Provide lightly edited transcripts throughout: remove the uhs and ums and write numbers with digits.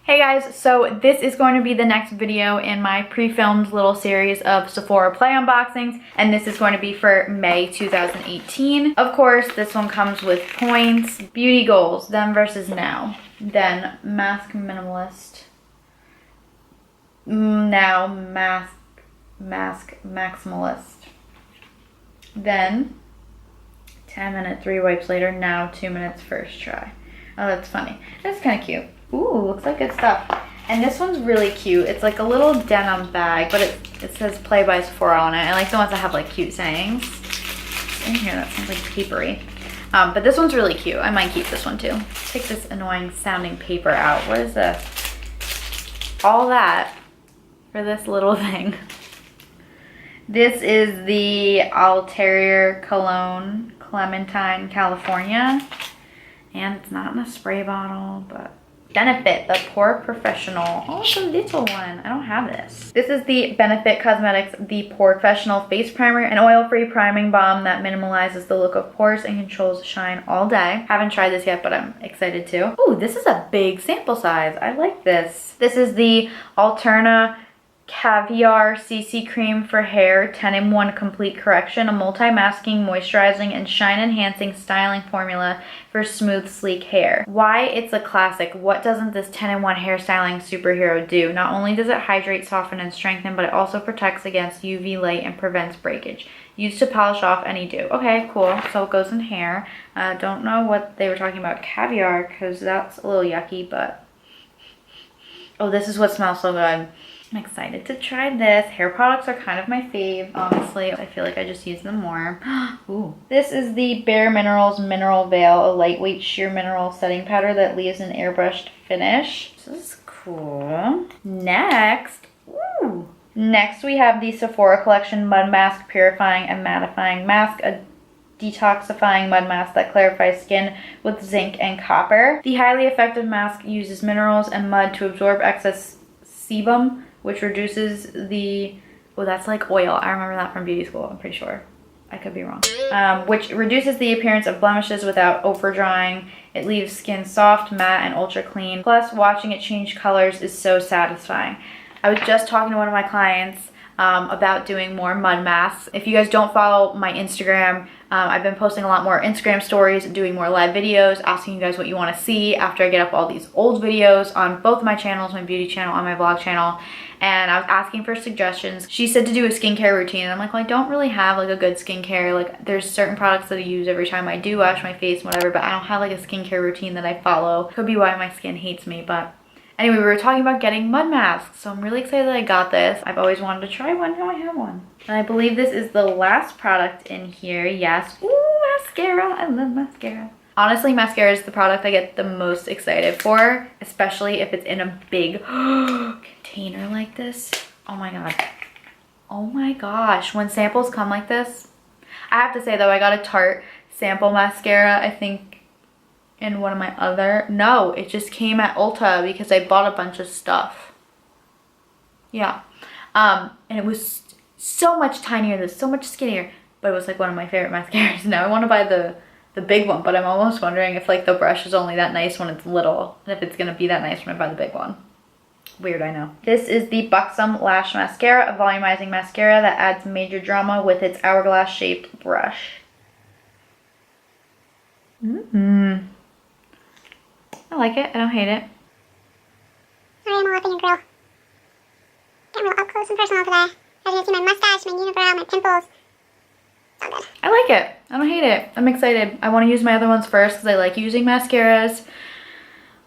Hey guys, so this is going to be the next video in my pre-filmed little series of Sephora Play unboxings, and this is going to be for May 2018. Of course, this one comes with points, beauty goals, then versus now, then mask minimalist, now mask maximalist, then 10-minute 3 wipes later, now 2 minutes first try. Oh, that's funny. That's kind of cute. Ooh, looks like good stuff. And this one's really cute. It's like a little denim bag, but it says Play by Sephora on it. I like the ones that have like cute sayings. In here, that sounds like papery. But this one's really cute. I might keep this one too. Take this annoying sounding paper out. What is this? All that for this little thing. This is the Altair Cologne Clementine, California. And it's not in a spray bottle, but Benefit, the Pore Professional. Oh, it's a little one. I don't have this. This is the Benefit Cosmetics, the Pore Professional Face Primer, an oil-free priming balm that minimalizes the look of pores and controls shine all day. Haven't tried this yet, but I'm excited to. Oh, this is a big sample size. I like this. This is the Alterna Caviar CC Cream for Hair 10-in-1 Complete Correction, a multi-masking, moisturizing, and shine-enhancing styling formula for smooth, sleek hair. Why it's a classic. What doesn't this 10-in-1 hairstyling superhero do? Not only does it hydrate, soften, and strengthen, but it also protects against UV light and prevents breakage. Used to polish off any dew. Okay, cool. So it goes in hair. Don't know what they were talking about caviar, because that's a little yucky, but... Oh, this is what smells so good. I'm excited to try this. Hair products are kind of my fave, honestly. I feel like I just use them more. Ooh. This is the Bare Minerals Mineral Veil, a lightweight sheer mineral setting powder that leaves an airbrushed finish. This is cool. Next we have the Sephora Collection Mud Mask Purifying and Mattifying Mask, a detoxifying mud mask that clarifies skin with zinc and copper. The highly effective mask uses minerals and mud to absorb excess sebum, which reduces the, oh, that's like oil. I remember that from beauty school, I'm pretty sure. I could be wrong. Which reduces the appearance of blemishes without over drying. It leaves skin soft, matte, and ultra clean. Plus, watching it change colors is so satisfying. I was just talking to one of my clients about doing more mud masks. If you guys don't follow my Instagram, I've been posting a lot more Instagram stories, doing more live videos, asking you guys what you want to see after I get up all these old videos on both my channels, my beauty channel and my vlog channel. And I was asking for suggestions. She said to do a skincare routine, and I'm like, well, I don't really have like a good skincare. Like, there's certain products that I use every time I do wash my face, whatever, but I don't have like a skincare routine that I follow. Could be why my skin hates me, but anyway, we were talking about getting mud masks, so I'm really excited that I got this. I've always wanted to try one, now I have one. And I believe this is the last product in here, yes. Ooh, mascara, I love mascara. Honestly, mascara is the product I get the most excited for, especially if it's in a big container like this. Oh my god. Oh my gosh, when samples come like this. I have to say though, I got a Tarte sample mascara, I think, in one of my other, no, it just came at Ulta because I bought a bunch of stuff. Yeah. And it was so much tinier, it was so much skinnier, but it was like one of my favorite mascaras. Now I want to buy the big one, but I'm almost wondering if like the brush is only that nice when it's little, and if it's gonna be that nice when I buy the big one. Weird, I know. This is the Buxom Lash Mascara, a volumizing mascara that adds major drama with its hourglass shaped brush. I like it. I don't hate it. Sorry, I'm all up in your grill. Getting real up close and personal today. As you can see, my mustache, my unibrow, my pimples. So good. I like it. I don't hate it. I'm excited. I want to use my other ones first because I like using mascaras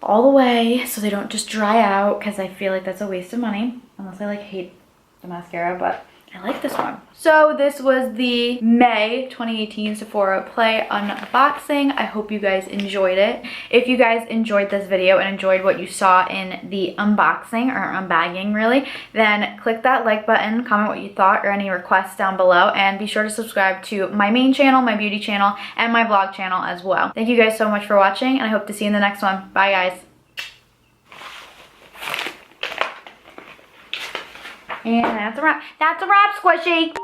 all the way so they don't just dry out, because I feel like that's a waste of money unless I like hate the mascara, but I like this one. So this was the May 2018 Sephora Play unboxing. I hope you guys enjoyed it. If you guys enjoyed this video and enjoyed what you saw in the unboxing, or unbagging really, then click that like button, comment what you thought or any requests down below, and be sure to subscribe to my main channel, my beauty channel, and my vlog channel as well. Thank you guys so much for watching, and I hope to see you in the next one. Bye guys. And that's a wrap. That's a wrap, Squishy.